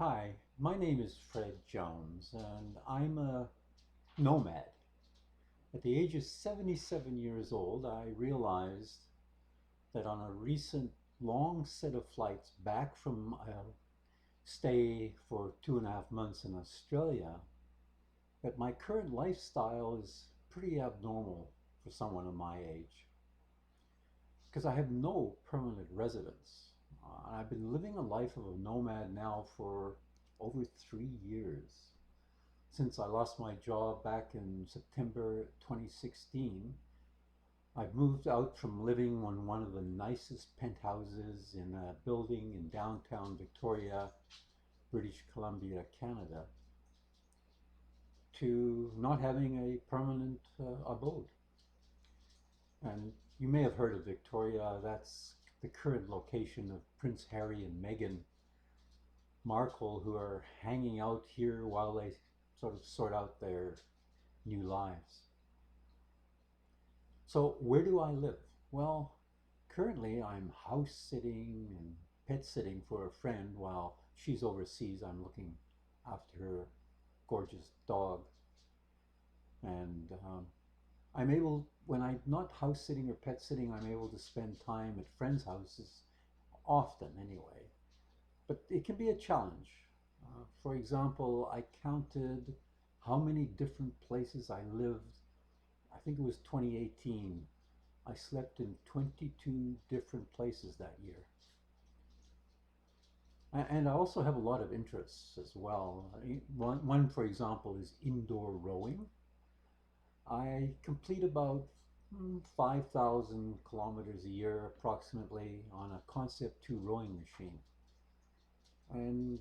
Hi, my name is Fred Jones, and I'm a nomad. At the age of 77 years old, I realized that on a recent long set of flights back from a stay for 2.5 months in Australia, that my current lifestyle is pretty abnormal for someone of my age. Because I have no permanent residence. I've been living a life of a nomad now for over 3 years. Since I lost my job back in September 2016, I've moved out from living on one of the nicest penthouses in a building in downtown Victoria, British Columbia, Canada, to not having a permanent abode. And you may have heard of Victoria. That's the current location of Prince Harry and Meghan Markle, who are hanging out here while they sort of sort out their new lives. So where do I live? Well, currently I'm house sitting and pet sitting for a friend while she's overseas. I'm looking after her gorgeous dog. And I'm able, when I'm not house sitting or pet sitting, I'm able to spend time at friends' houses, often anyway. But it can be a challenge. For example, I counted how many different places I lived. I think it was 2018. I slept in 22 different places that year. And I also have a lot of interests as well. One, for example, is indoor rowing. I complete about 5,000 kilometers a year approximately on a Concept 2 rowing machine. And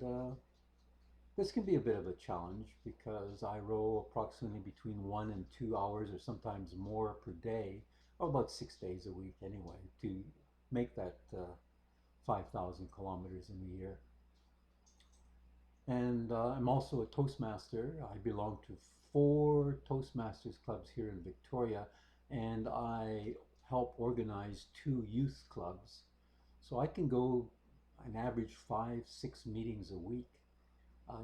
this can be a bit of a challenge because I row approximately between 1 and 2 hours or sometimes more per day, or about 6 days a week anyway, to make that 5,000 kilometers in a year. And I'm also a Toastmaster. I belong to 4 Toastmasters clubs here in Victoria, and I help organize 2 youth clubs. So I can go an average 5, 6 meetings a week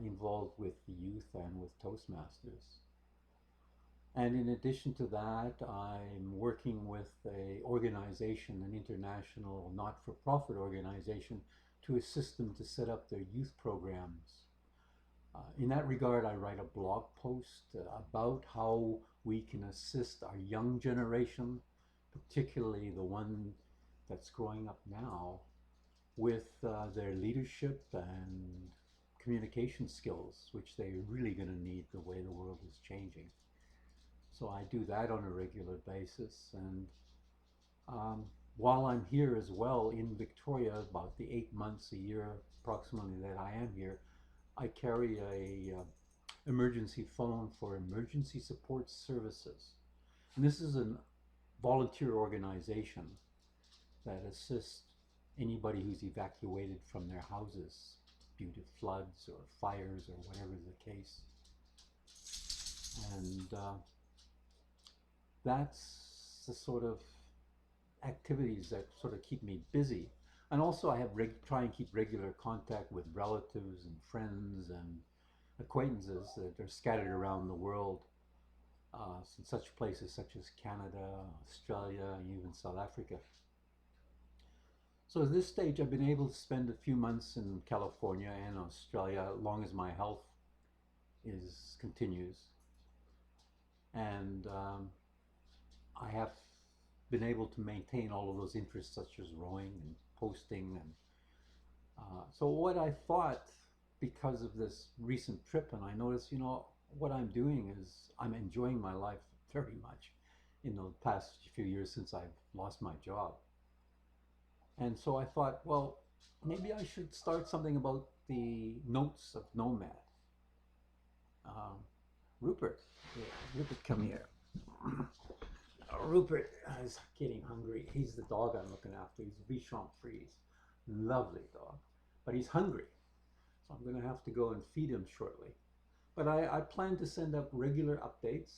involved with the youth and with Toastmasters. And in addition to that, I'm working with a organization, an international not-for-profit organization, to assist them to set up their youth programs. In that regard, I write a blog post about how we can assist our young generation, particularly the one that's growing up now, with their leadership and communication skills, which they're really going to need the way the world is changing. So I do that on a regular basis. And while I'm here as well in Victoria, about the 8 months a year approximately that I am here, I carry a emergency phone for emergency support services. And this is a volunteer organization that assists anybody who's evacuated from their houses due to floods or fires or whatever the case. And that's the sort of activities that sort of keep me busy. And also I have try and keep regular contact with relatives and friends and acquaintances that are scattered around the world in such places such as Canada, Australia, and even South Africa. So at this stage I've been able to spend a few months in California and Australia as long as my health continues. And I have been able to maintain all of those interests such as rowing and posting. And so what I thought, because of this recent trip, and I noticed, what I'm doing is I'm enjoying my life very much in the past few years since I've lost my job. And so I thought, well, maybe I should start something about the notes of Nomad. Um, Rupert, yeah, Rupert, come here. Rupert is getting hungry. He's the dog I'm looking after. He's a Bichon Frise. Lovely dog. But he's hungry. So I'm going to have to go and feed him shortly. But I plan to send up regular updates,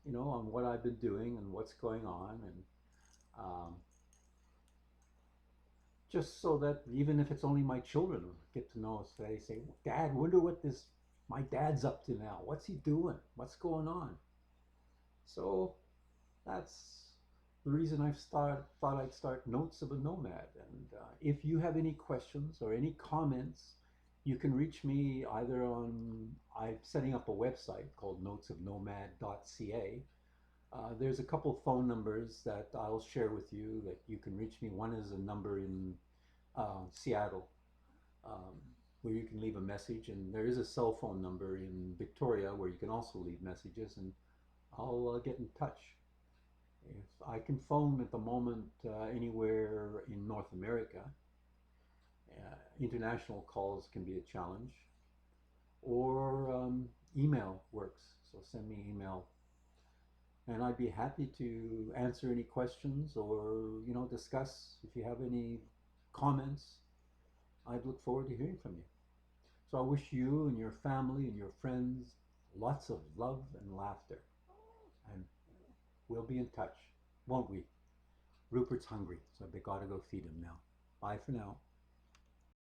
on what I've been doing and what's going on. And just so that even if it's only my children get to know us, they say, Dad, wonder what this my dad's up to now. What's he doing? What's going on? So that's the reason thought I'd start Notes of a Nomad. And if you have any questions or any comments, you can reach me either on, I'm setting up a website called notesofnomad.ca. There's a couple phone numbers that I'll share with you that you can reach me. One is a number in Seattle, um, where you can leave a message, and there is a cell phone number in Victoria where you can also leave messages, and I'll get in touch. If I can phone at the moment anywhere in North America, international calls can be a challenge, or email works. So send me email, and I'd be happy to answer any questions or discuss if you have any comments. I'd look forward to hearing from you. So I wish you and your family and your friends lots of love and laughter, and we'll be in touch, won't we? Rupert's hungry, so I gotta go feed him now. Bye for now.